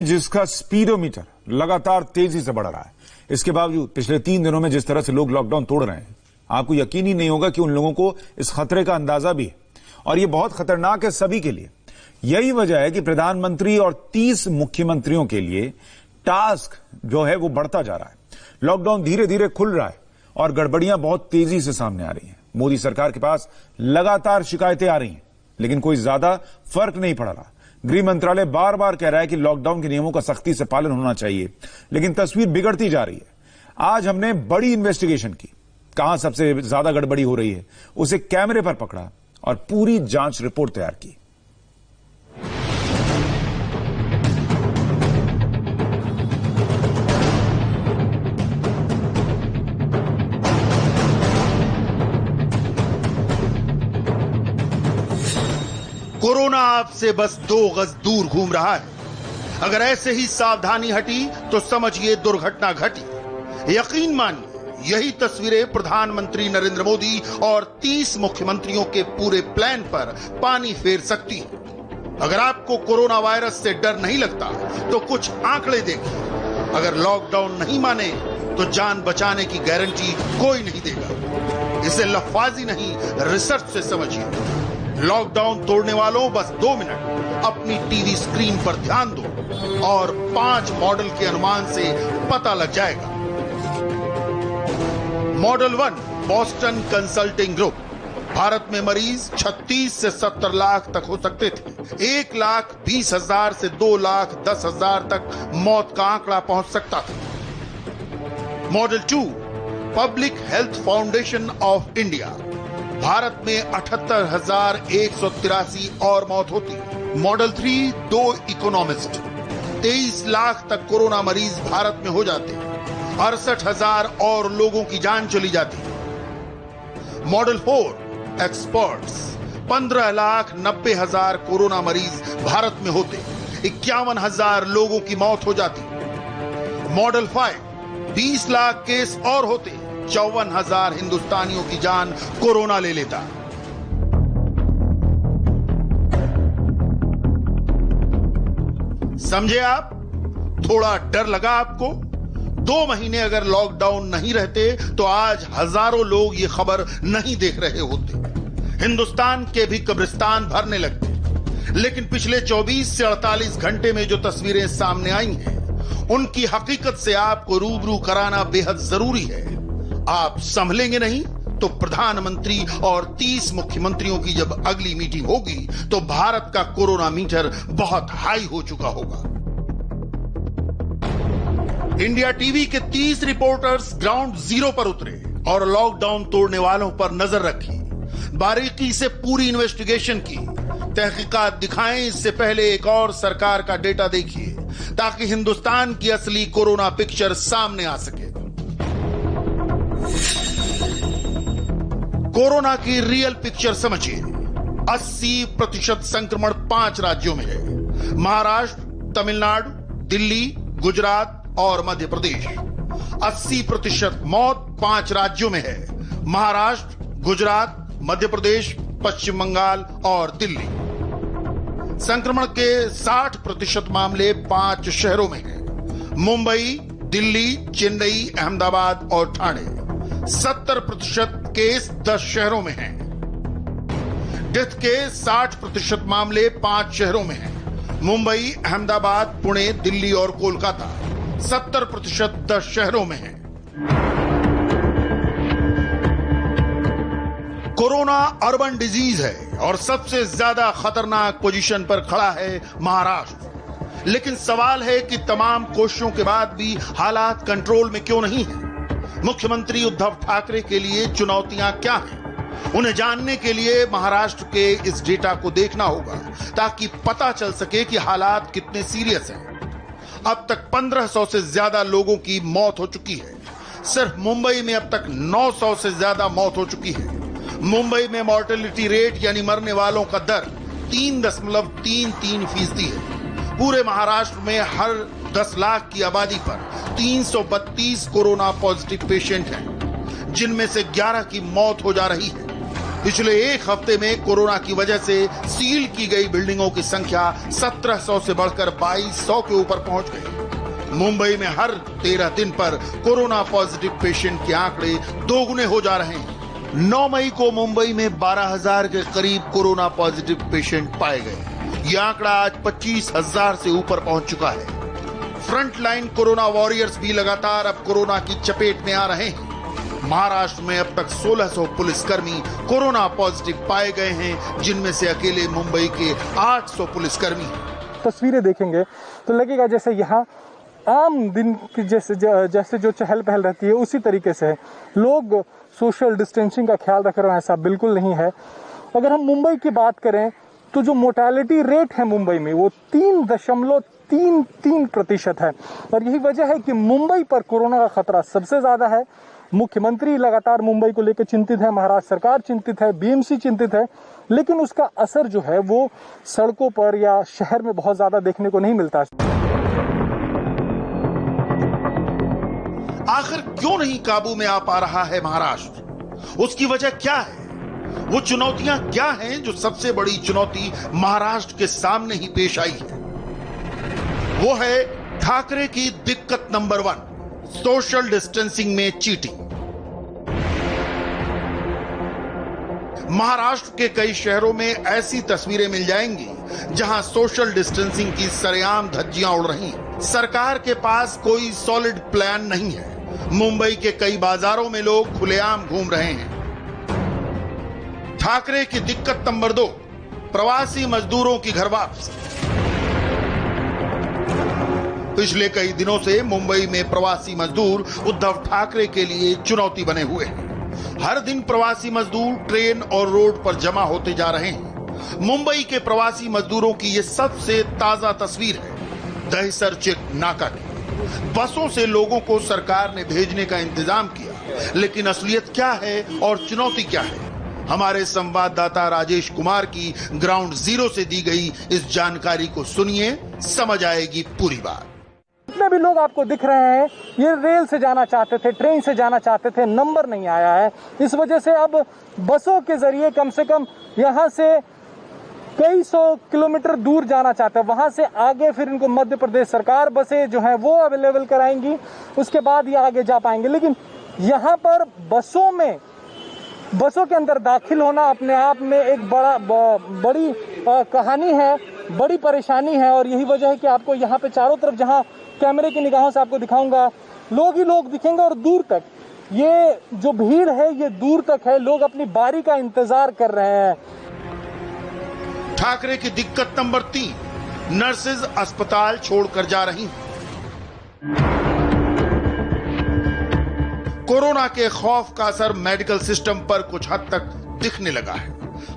जिसका स्पीडोमीटर लगातार तेजी से बढ़ रहा है, इसके बावजूद पिछले 3 दिनों में जिस तरह से लोग लॉकडाउन तोड़ रहे हैं, आपको यकीन ही नहीं होगा कि उन लोगों को इस खतरे का अंदाजा भी है और ये बहुत खतरनाक है सभी के लिए। यही वजह है कि प्रधानमंत्री और 30 मुख्यमंत्रियों के लिए टास्क जो है वो बढ़ता जा रहा है। लॉकडाउन धीरे धीरे खुल रहा है और गड़बड़ियां बहुत तेजी से सामने आ रही हैं। मोदी सरकार के पास लगातार शिकायतें आ रही हैं, लेकिन कोई ज्यादा फर्क नहीं पड़ रहा। गृह मंत्रालय बार बार कह रहा है कि लॉकडाउन के नियमों का सख्ती से पालन होना चाहिए, लेकिन तस्वीर बिगड़ती जा रही है। आज हमने बड़ी इन्वेस्टिगेशन की, कहां सबसे ज्यादा गड़बड़ी हो रही है उसे कैमरे पर पकड़ा और पूरी जांच रिपोर्ट तैयार की। कोरोना आपसे बस 2 गज दूर घूम रहा है। अगर ऐसे ही सावधानी हटी तो समझिए दुर्घटना घटी। यकीन मानिए यही तस्वीरें प्रधानमंत्री नरेंद्र मोदी और 30 मुख्यमंत्रियों के पूरे प्लान पर पानी फेर सकती हैं। अगर आपको कोरोना वायरस से डर नहीं लगता तो कुछ आंकड़े देखिए। अगर लॉकडाउन नहीं माने तो जान बचाने की गारंटी कोई नहीं देगा। इसे लफाजी नहीं, रिसर्च से समझिए। लॉकडाउन तोड़ने वालों बस 2 मिनट अपनी टीवी स्क्रीन पर ध्यान दो और 5 मॉडल के अनुमान से पता लग जाएगा। Model 1 Boston consulting group. Bharat में मरीज 36 से 70 लाख तक हो सकते थे। 1,20,000 से 2,10,000 तक मौत का आंकड़ा पहुंच सकता था। Model 2 public health foundation of India. Bharat में 78,183 और मौत होती। Model 3 2 economist. 23 लाख तक कोरोना मरीज भारत में हो जाते। 68,000 और लोगों की जान चली जाती। Model 4 experts. 15,90,000 कोरोना मरीज भारत में होते। 51,000 लोगों की मौत हो जाती। मॉडल 5 20 लाख केस और होते। 54,000 हिंदुस्तानियों की जान कोरोना ले लेता। समझे आप? थोड़ा डर लगा आपको? 2 महीने अगर लॉकडाउन नहीं रहते तो आज हजारों लोग ये खबर नहीं देख रहे होते। हिंदुस्तान के भी कब्रिस्तान भरने लगते। लेकिन पिछले 24 से 48 घंटे में जो तस्वीरें सामने आई हैं, उनकी हकीकत से आपको रूबरू कराना बेहद जरूरी है। आप संभलेंगे नहीं तो प्रधानमंत्री और 30 मुख्यमंत्रियों की जब अगली मीटिंग होगी तो भारत का कोरोना मीटर बहुत हाई हो चुका होगा। इंडिया टीवी के 30 रिपोर्टर्स ग्राउंड जीरो पर उतरे और लॉकडाउन तोड़ने वालों पर नजर रखी। बारीकी से पूरी इन्वेस्टिगेशन की। तहकीकात दिखाएं इससे पहले एक और सरकार का डेटा देखिए, ताकि हिंदुस्तान की असली कोरोना पिक्चर सामने आ सके। कोरोना की रियल पिक्चर समझिए। 80% संक्रमण 5 राज्यों में है। महाराष्ट्र, तमिलनाडु, दिल्ली, गुजरात और मध्य प्रदेश। 80% मौत 5 राज्यों में है। महाराष्ट्र, गुजरात, मध्य प्रदेश, पश्चिम बंगाल और दिल्ली। संक्रमण के 60% मामले 5 शहरों में हैं। मुंबई, दिल्ली, चेन्नई, अहमदाबाद और ठाणे। 70% केस 10 शहरों में हैं। डेथ के 60% मामले 5 शहरों में हैं। मुंबई, अहमदाबाद, पुणे, दिल्ली और कोलकाता। 70% 10 शहरों में हैं। कोरोना अर्बन डिजीज है और सबसे ज्यादा खतरनाक पोजीशन पर खड़ा है महाराष्ट्र। लेकिन सवाल है कि तमाम कोशिशों के बाद भी हालात कंट्रोल में क्यों नहीं है? मुख्यमंत्री उद्धव ठाकरे के लिए चुनौतियां क्या हैं? उन्हें जानने के लिए महाराष्ट्र के इस डेटा को देखना होगा, ताकि पता चल सके कि हालात कितने सीरियस हैं। अब तक 1500 से ज्यादा लोगों की मौत हो चुकी है। सिर्फ मुंबई में अब तक 900 से ज्यादा मौत हो चुकी है। मुंबई में मॉर्टेलिटी रेट यानी मरने वालों का दर 3.33% है। पूरे महाराष्ट्र में हर 10 लाख की आबादी पर 332 कोरोना पॉजिटिव पेशेंट हैं, जिनमें से 11 की मौत हो जा रही है। पिछले एक हफ्ते में कोरोना की वजह से सील की गई बिल्डिंगों की संख्या 1700 से बढ़कर 2200 के ऊपर पहुंच गई। मुंबई में हर 13 दिन पर कोरोना पॉजिटिव पेशेंट के आंकड़े दोगुने हो जा रहे हैं। 9 मई को मुंबई में 12,000 के करीब कोरोना पॉजिटिव पेशेंट पाए गए। यह आंकड़ा आज 25,000 से ऊपर पहुंच चुका है। फ्रंट लाइन कोरोना वॉरियर्स भी लगातार अब कोरोना की चपेट में आ रहे हैं। महाराष्ट्र में अब तक 1600 पुलिसकर्मी कोरोना पॉजिटिव पाए गए हैं, जिनमें से अकेले मुंबई के 800 पुलिसकर्मी हैं। तस्वीरें देखेंगे तो लगेगा जैसे यहाँ आम दिन की जैसे जो चहल पहल रहती है उसी तरीके से लोग सोशल डिस्टेंसिंग का ख्याल रख रहे हैं। ऐसा बिल्कुल नहीं है। अगर हम मुंबई की बात करें तो जो मोर्टेलिटी रेट है मुंबई में वो 3.33% है और यही वजह है कि मुंबई पर कोरोना का खतरा सबसे ज्यादा है। मुख्यमंत्री लगातार मुंबई को लेकर चिंतित है, महाराष्ट्र सरकार चिंतित है, बीएमसी चिंतित है, लेकिन उसका असर जो है वो सड़कों पर या शहर में बहुत ज्यादा देखने को नहीं मिलता। आखिर क्यों नहीं काबू में आ पा रहा है महाराष्ट्र? उसकी वजह क्या है? वो चुनौतियां क्या हैं जो सबसे बड़ी चुनौती महाराष्ट्र के सामने ही पेश आई है? वो है ठाकरे की दिक्कत नंबर 1, सोशल डिस्टेंसिंग में चीटिंग। महाराष्ट्र के कई शहरों में ऐसी तस्वीरें मिल जाएंगी जहां सोशल डिस्टेंसिंग की सरेआम धज्जियां उड़ रही हैं। सरकार के पास कोई सॉलिड प्लान नहीं है। मुंबई के कई बाजारों में लोग खुलेआम घूम रहे हैं। ठाकरे की दिक्कत नंबर 2, प्रवासी मजदूरों की घर वापसी। पिछले कई दिनों से मुंबई में प्रवासी मजदूर उद्धव ठाकरे के लिए चुनौती बने हुए हैं। हर दिन प्रवासी मजदूर ट्रेन और रोड पर जमा होते जा रहे हैं। मुंबई के प्रवासी मजदूरों की यह सबसे ताजा तस्वीर है दहिसर चेक नाका की। बसों से लोगों को सरकार ने भेजने का इंतजाम किया, लेकिन असलियत क्या है और चुनौती क्या है? हमारे संवाददाता राजेश कुमार की ग्राउंड जीरो से दी गई इस जानकारी को सुनिए, समझ आएगी पूरी बात। जितने भी लोग आपको दिख रहे हैं ये रेल से जाना चाहते थे, ट्रेन से जाना चाहते थे, नंबर नहीं आया है। इस वजह से अब बसों के जरिए कम से कम यहाँ से कई 100 किलोमीटर दूर जाना चाहते हैं। वहां से आगे फिर इनको मध्य प्रदेश सरकार बसें जो हैं वो अवेलेबल कराएंगी, उसके बाद ये आगे जा पाएंगे। लेकिन यहाँ पर बसों के अंदर दाखिल होना अपने आप में एक बड़ी कहानी है, बड़ी परेशानी है। और यही वजह है कि आपको यहाँ पे चारों तरफ जहाँ कैमरे की निगाहों से आपको दिखाऊंगा, लोग ही लोग दिखेंगे और दूर तक ये जो भीड़ है ये दूर तक है। लोग अपनी बारी का इंतजार कर रहे हैं। ठाकरे की दिक्कत नंबर 3, नर्सेज अस्पताल छोड़कर जा रही हैं। कोरोना के खौफ का असर मेडिकल सिस्टम पर कुछ हद तक दिखने लगा है।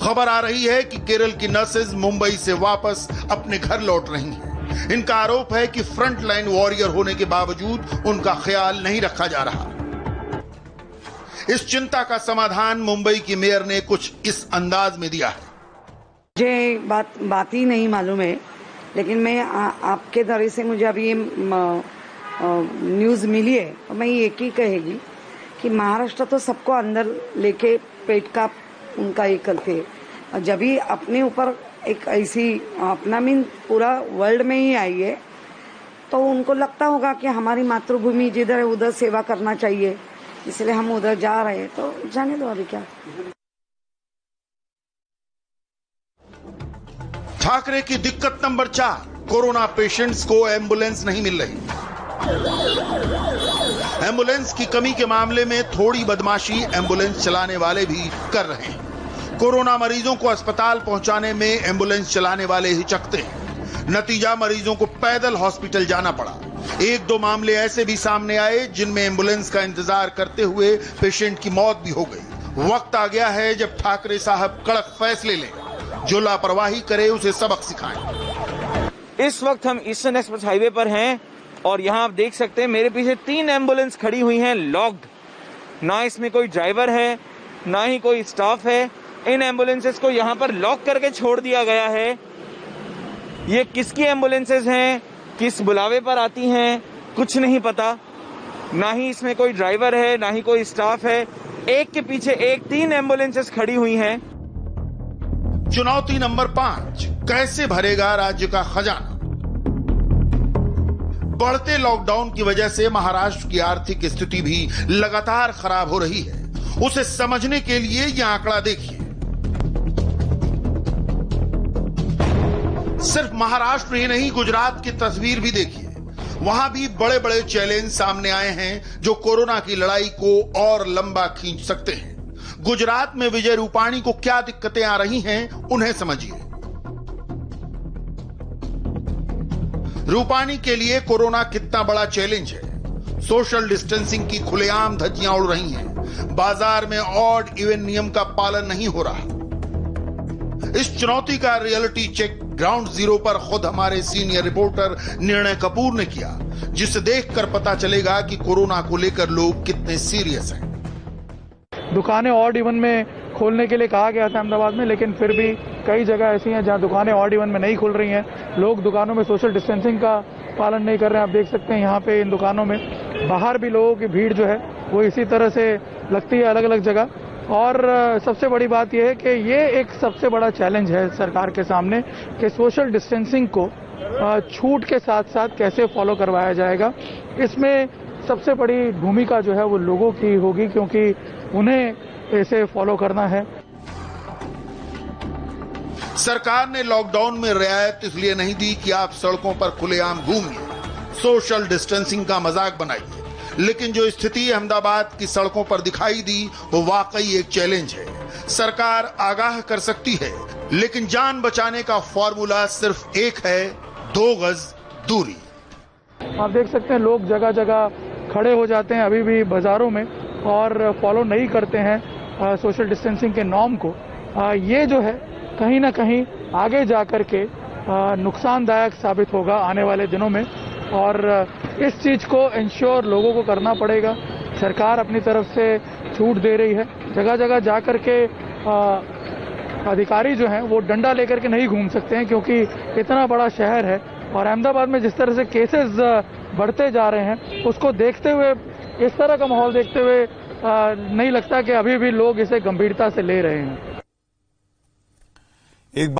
खबर आ रही है कि केरल की नर्सेज मुंबई से वापस अपने घर लौट रही हैं। इनका आरोप है कि फ्रंट लाइन वॉरियर होने के बावजूद उनका ख्याल नहीं रखा जा रहा। इस चिंता का समाधान मुंबई की मेयर ने कुछ इस अंदाज में दिया है। मुझे बात ही नहीं मालूम है, लेकिन मैं आपके द्वारा से मुझे अभी ये न्यूज़ मिली है और मैं एक ही कहेगी कि महाराष्ट्र तो सबको अंदर लेके पेट का उनका ये करते हैं। और जब भी अपने ऊपर एक ऐसी अपना मीन पूरा वर्ल्ड में ही आई है तो उनको लगता होगा कि हमारी मातृभूमि जिधर है उधर सेवा करना चाहिए, इसलिए हम उधर जा रहे हैं। तो जाने दो अभी क्या। ठाकरे की दिक्कत नंबर 4, कोरोना पेशेंट्स को एम्बुलेंस नहीं मिल रही। एम्बुलेंस की कमी के मामले में थोड़ी बदमाशी एम्बुलेंस चलाने वाले भी कर रहे हैं। कोरोना मरीजों को अस्पताल पहुंचाने में एम्बुलेंस चलाने वाले हिचकते हैं। नतीजा, मरीजों को पैदल हॉस्पिटल जाना पड़ा। 1-2 मामले ऐसे भी सामने आए जिनमें एम्बुलेंस का इंतजार करते हुए पेशेंट की मौत भी हो गई। वक्त आ गया है जब ठाकरे साहब कड़क फैसले लें। जो लापरवाही करे उसे सबक सिखाएं। इस वक्त हम ईस्टर्न एक्सप्रेस हाईवे पर हैं और यहाँ आप देख सकते हैं मेरे पीछे 3 एम्बुलेंस खड़ी हुई हैं लॉक्ड। ना इसमें कोई ड्राइवर है, ना ही कोई स्टाफ है। इन एम्बुलेंसेस को यहाँ पर लॉक करके छोड़ दिया गया है। ये किसकी एम्बुलेंसेस हैं, किस बुलावे पर आती हैं, कुछ नहीं पता। ना ही इसमें कोई ड्राइवर है, ना ही कोई स्टाफ है। एक के पीछे एक 3 एम्बुलेंसेस खड़ी हुई हैं। चुनौती नंबर 5, कैसे भरेगा राज्य का खजाना? बढ़ते लॉकडाउन की वजह से महाराष्ट्र की आर्थिक स्थिति भी लगातार खराब हो रही है। उसे समझने के लिए यह आंकड़ा देखिए। सिर्फ महाराष्ट्र ही नहीं, गुजरात की तस्वीर भी देखिए। वहां भी बड़े बड़े चैलेंज सामने आए हैं जो कोरोना की लड़ाई को और लंबा खींच सकते हैं। गुजरात में विजय रूपाणी को क्या दिक्कतें आ रही हैं, उन्हें समझिए। रूपाणी के लिए कोरोना कितना बड़ा चैलेंज है। सोशल डिस्टेंसिंग की खुलेआम धज्जियां उड़ रही हैं। बाजार में ऑड इवन नियम का पालन नहीं हो रहा। इस चुनौती का रियलिटी चेक ग्राउंड जीरो पर खुद हमारे सीनियर रिपोर्टर निर्णय कपूर ने किया, जिसे देखकर पता चलेगा कि कोरोना को लेकर लोग कितने सीरियस हैं। दुकानें ऑड इवन में खोलने के लिए कहा गया था अहमदाबाद में, लेकिन फिर भी कई जगह ऐसी हैं जहां दुकानें ऑड इवन में नहीं खुल रही हैं। लोग दुकानों में सोशल डिस्टेंसिंग का पालन नहीं कर रहे हैं। आप देख सकते हैं यहाँ पे इन दुकानों में बाहर भी लोगों की भीड़ जो है वो इसी तरह से लगती है अलग अलग जगह। और सबसे बड़ी बात यह है कि ये एक सबसे बड़ा चैलेंज है सरकार के सामने कि सोशल डिस्टेंसिंग को छूट के साथ साथ कैसे फॉलो करवाया जाएगा। इसमें सबसे बड़ी भूमिका जो है वो लोगों की होगी, क्योंकि उन्हें इसे फॉलो करना है। सरकार ने लॉकडाउन में रियायत इसलिए नहीं दी कि आप सड़कों पर खुलेआम घूमिए, सोशल डिस्टेंसिंग का मजाक बनाइए। लेकिन जो स्थिति अहमदाबाद की सड़कों पर दिखाई दी वो वाकई एक चैलेंज है। सरकार आगाह कर सकती है, लेकिन जान बचाने का फॉर्मूला सिर्फ एक है, 2 गज दूरी। आप देख सकते हैं लोग जगह जगह खड़े हो जाते हैं अभी भी बाजारों में और फॉलो नहीं करते हैं सोशल डिस्टेंसिंग के नॉर्म को। ये जो है कहीं ना कहीं आगे जाकर के नुकसानदायक साबित होगा आने वाले दिनों में, और इस चीज को इंश्योर लोगों को करना पड़ेगा। सरकार अपनी तरफ से छूट दे रही है। जगह जगह जाकर के अधिकारी जो हैं वो डंडा लेकर के नहीं घूम सकते हैं, क्योंकि इतना बड़ा शहर है। और अहमदाबाद में जिस तरह से केसेस बढ़ते जा रहे हैं उसको देखते हुए, इस तरह का माहौल देखते हुए नहीं लगता कि अभी भी लोग इसे गंभीरता से ले रहे हैं। एक